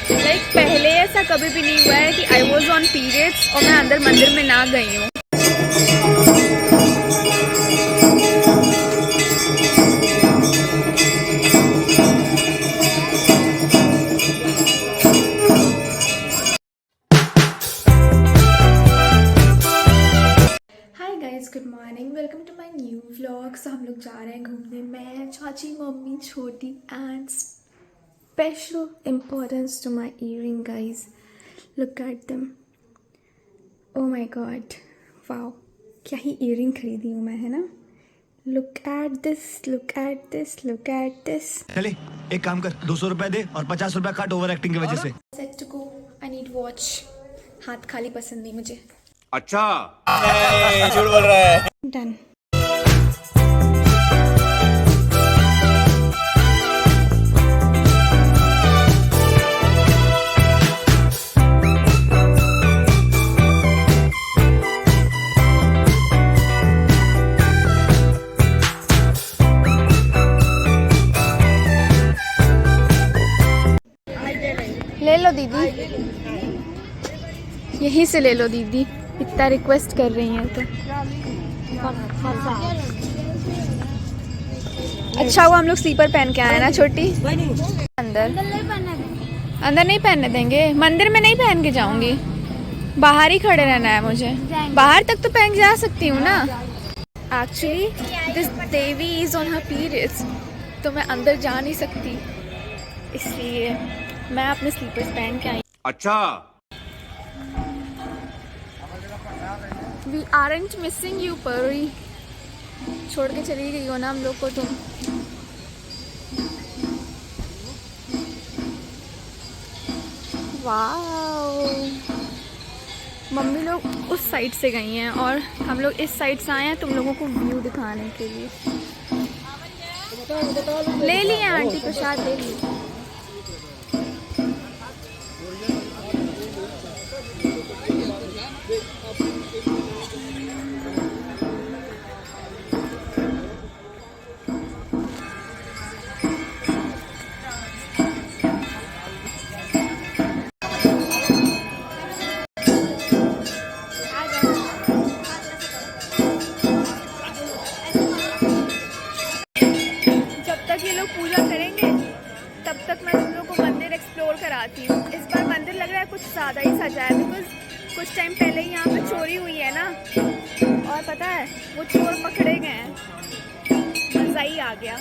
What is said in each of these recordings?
पहले ऐसा कभी भी नहीं हुआ है कि आई वॉज ऑन पीरियड्स और मैं अंदर मंदिर में ना गई हूँ। Good morning, welcome to my new vlog. So हम लोग जा रहे हैं घूमने, मैं, चाची, मम्मी, छोटी and special importance to my earring guys. Look at them, oh my god, wow, क्या ही इयरिंग खरीदी हूँ मैं, है ना। Look at this, look at this, look at this. चले एक काम कर, 200 रुपए दे और 50 रुपए काट ओवर एक्टिंग की वजह से। Set to go, I need watch. हाथ खाली पसंद नहीं मुझे। अच्छा झूठ बोल रहा है। डन। ले लो दीदी, यहीं से ले लो दीदी, इतना रिक्वेस्ट कर रही हैं तो। अच्छा हुआ हम लोग स्लीपर पहन के आए ना छोटी। अंदर नहीं पहनने देंगे, मंदिर में नहीं पहन के जाऊंगी, बाहर ही खड़े रहना है मुझे। बाहर तक तो पहन के जा सकती हूँ ना। Actually this Devi is on her periods, तो मैं अंदर जा नहीं सकती, इसलिए मैं अपने स्लीपर्स पहन के आई। अच्छा, We aren't missing you, परी। छोड़ के चली गई हो ना हम लोग को तुम। वाओ, मम्मी लोग उस साइड से गई हैं और हम लोग इस साइड से आए हैं तुम लोगों को व्यू दिखाने के लिए। ले लिए आंटी, प्रसाद ले लिए। पूजा करेंगे तब तक मैं तुम लोग को मंदिर एक्सप्लोर कराती हूँ। इस बार मंदिर लग रहा है कुछ ज़्यादा ही सजा है, बिकॉज कुछ टाइम पहले ही यहाँ पे चोरी हुई है ना, और पता है वो चोर पकड़े गए हैं, मज़ा ही आ गया।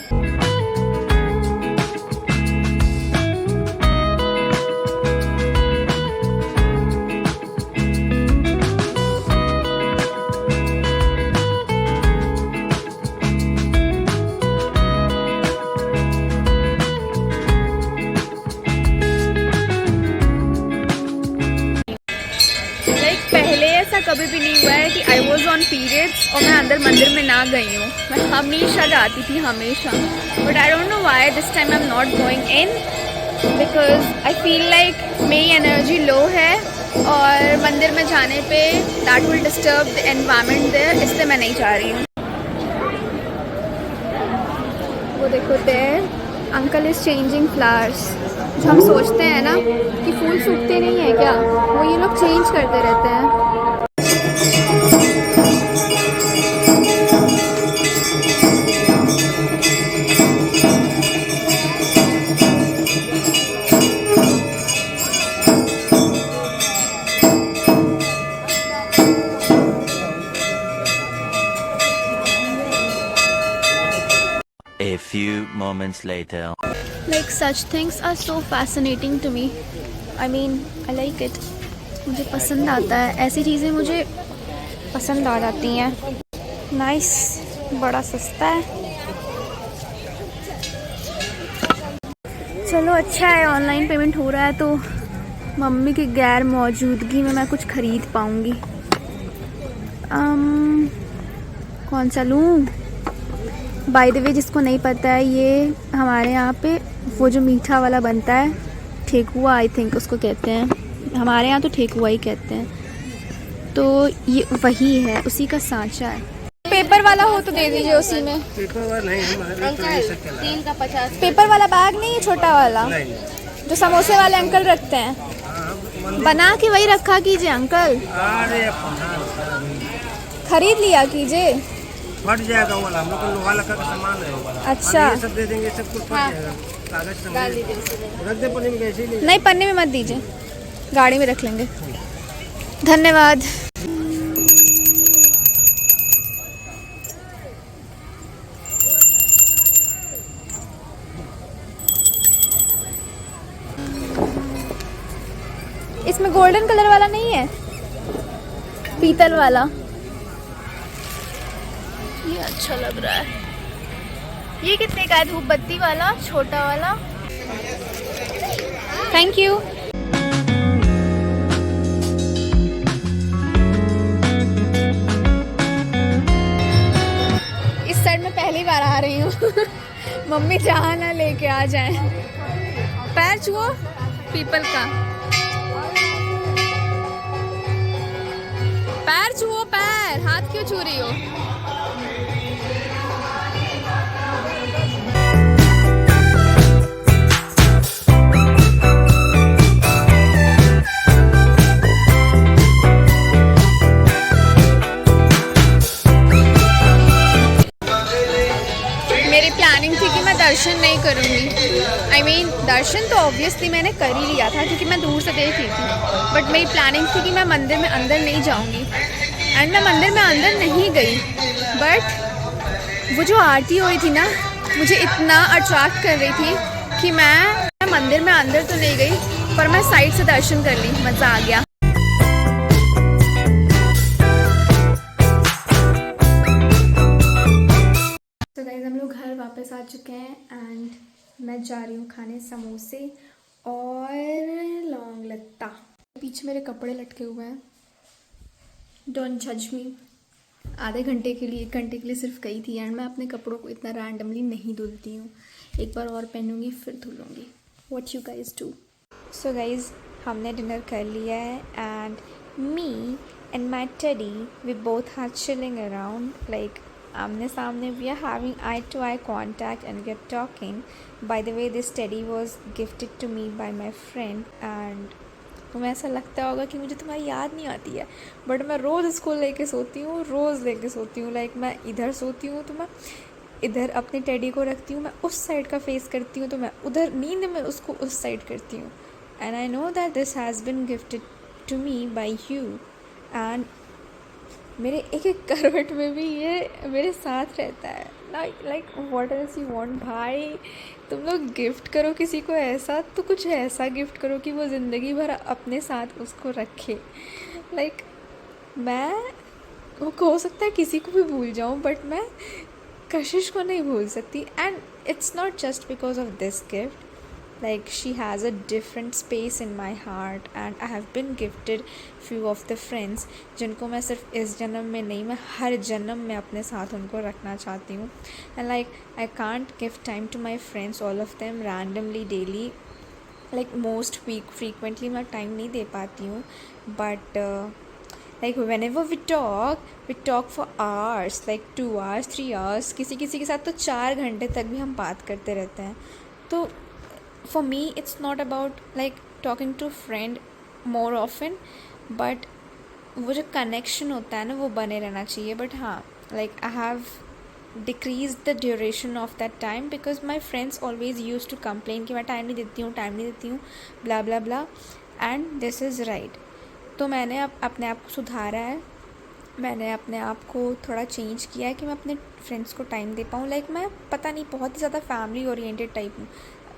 ऐसा कभी भी नहीं हुआ है कि आई वॉज ऑन पीरियड्स और मैं अंदर मंदिर में ना गई हूँ। मैं हमेशा जाती थी, हमेशा, but I don't know why this time I am not going in, because I feel like मेरी एनर्जी लो है और मंदिर में जाने पे that will disturb the environment there, इसलिए मैं नहीं जा रही हूँ। वो देखो there uncle is changing flowers. जो हम सोचते हैं ना कि फूल सूखते नहीं है क्या, वो ये लोग चेंज करते रहते हैं। A few moments later. Like such things are so fascinating to me. I mean, I like it. मुझे पसंद आता है, ऐसी चीज़ें मुझे पसंद आ जाती हैं। नाइस, बड़ा सस्ता है। चलो अच्छा है, ऑनलाइन पेमेंट हो रहा है तो मम्मी की गैर मौजूदगी में मैं कुछ खरीद पाऊँगी। कौन सा लूँ? बाय द वे, जिसको नहीं पता है, ये हमारे यहाँ पे वो जो मीठा वाला बनता है, ठेकुआ आई थिंक उसको कहते हैं, हमारे यहाँ तो ठेकुआ ही कहते हैं। तो ये वही है, उसी का सांचा है। पेपर वाला हो तो दे दीजिए उसी में। पेपर वाला नहीं, अंकल 3 का 50। पेपर वाला बैग नहीं है, छोटा वाला। जो समोसे वाले अंकल रखते हैं, बना के वही रखा कीजिए अंकल। खरीद लिया कीजिए। फट जाएगा वो वाला, हम लोग का लोहा लक्का का सामान है। अच्छा, ये सब दे देंगे, सब कुछ फट जाएगा। कागज रख दे पन्नी में, कैसे ही नहीं पन्ने में मत दीजिए, गाड़ी में रख लेंगे। धन्यवाद। इसमें गोल्डन कलर वाला नहीं है, पीतल वाला, ये अच्छा लग रहा है। ये कितने का है? धूप बत्ती वाला छोटा वाला। Thank you. इस साइड में पहली बार आ रही हूँ। मम्मी जहाँ ना लेके आ जाए। पैर छुओ पीपल का, पैर छुओ, पैर, हाथ क्यों छू रही हो? मेरी प्लानिंग थी कि मैं दर्शन नहीं करूँगी। I mean, दर्शन तो ऑब्वियसली मैंने कर ही लिया था क्योंकि मैं दूर से देख रही थी, बट मेरी प्लानिंग थी कि मैं मंदिर में अंदर नहीं जाऊँगी, एंड मैं मंदिर में अंदर नहीं गई। बट वो जो आरती हो रही थी ना, मुझे इतना अट्रैक्ट कर रही थी कि मैं मंदिर में अंदर तो नहीं गई, पर मैं साइड से दर्शन कर ली। मज़ा आ गया। तो गाइस हम लोग घर वापस आ चुके हैं एंड मैं जा रही हूँ खाने समोसे और लौंग लत्ता। पीछे मेरे कपड़े लटके हुए हैं, डोंट जज मी। आधे घंटे के लिए, 1 घंटे के लिए सिर्फ गई थी, एंड मैं अपने कपड़ों को इतना रैंडमली नहीं धुलती हूँ। एक बार और पहनूंगी फिर धुलूँगी। What you guys do? So guys हमने डिनर कर लिया है and me and my teddy we both are chilling around, like आमने सामने। We are having eye to eye contact and we are talking. By the way this teddy was gifted to me by my friend, and तुम्हें ऐसा लगता होगा कि मुझे तुम्हारी याद नहीं आती है, बट मैं रोज़ इसको लेके सोती हूँ, रोज़ लेके सोती हूँ। लाइक मैं इधर सोती हूँ तो मैं इधर अपने टेडी को रखती हूँ, मैं उस साइड का फेस करती हूँ तो मैं उधर नींद में उसको उस साइड करती हूँ। And I know that this has been gifted to me by you, and मेरे एक एक करवट में भी ये मेरे साथ रहता है। Like what else you want भाई? तुम लोग गिफ्ट करो किसी को ऐसा, तो कुछ ऐसा गिफ्ट करो कि वो ज़िंदगी भर अपने साथ उसको रखे। लाइक मैं वो हो सकता है किसी को भी भूल जाऊँ, बट मैं कशिश को नहीं भूल सकती। And it's not just because of this gift, like she has a different space in my heart, and I have been gifted few of the friends जिनको मैं सिर्फ इस जन्म में नहीं, मैं हर जन्म में अपने साथ उनको रखना चाहती हूँ। and like I can't give time to my friends, all of them randomly daily, like most frequently मैं time नहीं दे पाती हूँ, but like whenever we talk for hours, like 2 hours 3 hours, किसी के साथ तो 4 घंटे तक भी हम बात करते रहते हैं। तो for me it's not about like talking to friend more often, but वो जो connection होता है ना वो बने रहना चाहिए। but हाँ, like I have decreased the duration of that time because my friends always used to complain कि मैं टाइम नहीं देती हूँ blah blah blah, and this is right। तो मैंने अब अपने आप को सुधारा है, मैंने अपने आप को थोड़ा चेंज किया है कि मैं अपने फ्रेंड्स को टाइम दे पाऊँ। लाइक मैं पता नहीं बहुत ही ज़्यादा फैमिली ओरिएंटेड टाइप हूँ,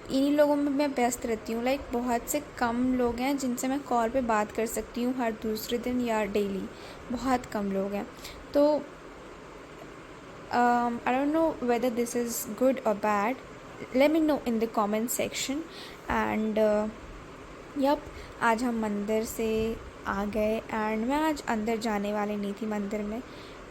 इन्हीं लोगों में मैं व्यस्त रहती हूँ। लाइक बहुत से कम लोग हैं जिनसे मैं कॉल पे बात कर सकती हूँ हर दूसरे दिन या डेली, बहुत कम लोग हैं। तो I don't know whether this is good और bad, let me know in the comment section. And yup, आज हम मंदिर से आ गए एंड मैं आज अंदर जाने वाली नहीं थी मंदिर में,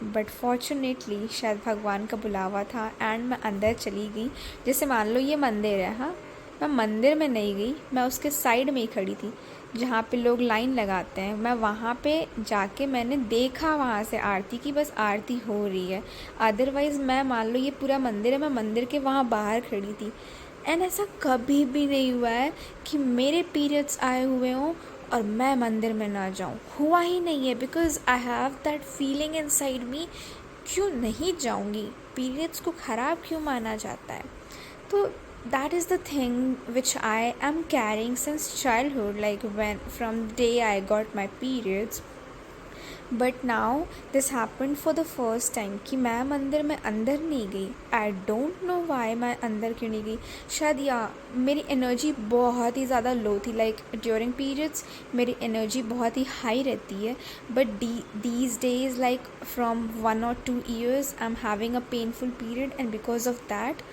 बट फॉर्चुनेटली शायद भगवान का बुलावा था एंड मैं अंदर चली गई। जैसे मान लो ये मंदिर है, हाँ, मैं मंदिर में नहीं गई, मैं उसके साइड में ही खड़ी थी जहाँ पे लोग लाइन लगाते हैं। मैं वहाँ पे जाके मैंने देखा वहाँ से आरती की, बस आरती हो रही है। अदरवाइज़ मैं मान लो ये पूरा मंदिर है, मैं मंदिर के वहाँ बाहर खड़ी थी एंड ऐसा कभी भी नहीं हुआ है कि मेरे पीरियड्स आए हुए हों और मैं मंदिर में ना जाऊँ, हुआ ही नहीं है। Because I have that feeling inside me, क्यों नहीं जाऊँगी, पीरियड्स को ख़राब क्यों माना जाता है। तो that is the thing which I am carrying since childhood, like when from the day I got my periods. But now this happened for the first time कि मैं मंदिर में अंदर नहीं गई। I don't know why मैं अंदर क्यों नहीं गई। शायद या मेरी एनर्जी बहुत ही ज़्यादा लो थी, लाइक ड्यूरिंग पीरियड्स मेरी एनर्जी बहुत ही हाई रहती है। But these days, like from 1 or 2 years, I'm having a painful period, and because of that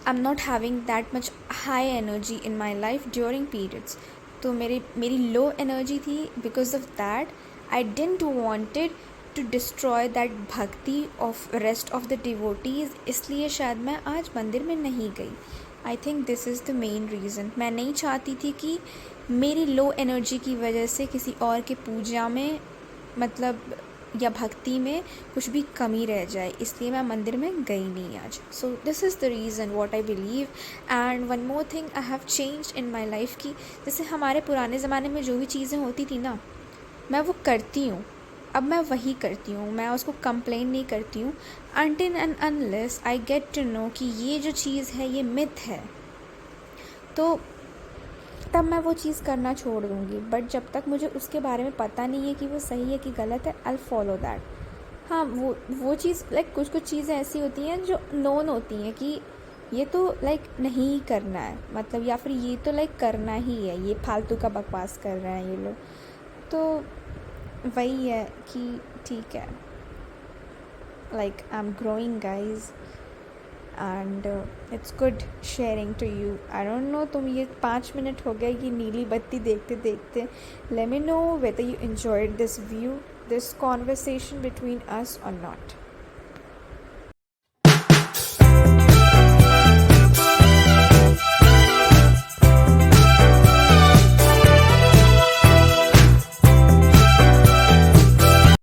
I'm not having that much high energy in my life during periods. तो मेरी low energy थी, because of that I didn't wanted to destroy that bhakti of rest of the devotees, इसलिए शायद मैं आज मंदिर में नहीं गई। I think this is the main reason. मैं नहीं चाहती थी कि मेरी लो एनर्जी की वजह से किसी और के पूजा में मतलब या भक्ति में कुछ भी कमी रह जाए, इसलिए मैं मंदिर में गई नहीं आज। So this is the reason what I believe. And one more thing I have changed in my life कि जैसे हमारे पुराने ज़माने में जो भी चीज़ें होती थी ना, मैं वो करती हूँ, अब मैं वही करती हूँ, मैं उसको कंप्लेन नहीं करती हूँ until and unless I get to know कि ये जो चीज़ है ये मिथ है, तो तब मैं वो चीज़ करना छोड़ दूँगी। बट जब तक मुझे उसके बारे में पता नहीं है कि वो सही है कि गलत है, आई फॉलो दैट। हाँ, वो चीज़ लाइक कुछ चीज़ें ऐसी होती हैं जो नोन होती हैं कि ये तो लाइक नहीं करना है, मतलब या फिर ये तो लाइक करना ही है, ये फालतू का बकवास कर रहे हैं ये लोग, तो वही है कि ठीक है, like I am growing guys and it's good sharing to you. I don't know तुम ये 5 मिनट हो गए ये नीली बत्ती देखते देखते। Late me know whether you enjoyed this view, this conversation between us और नॉट।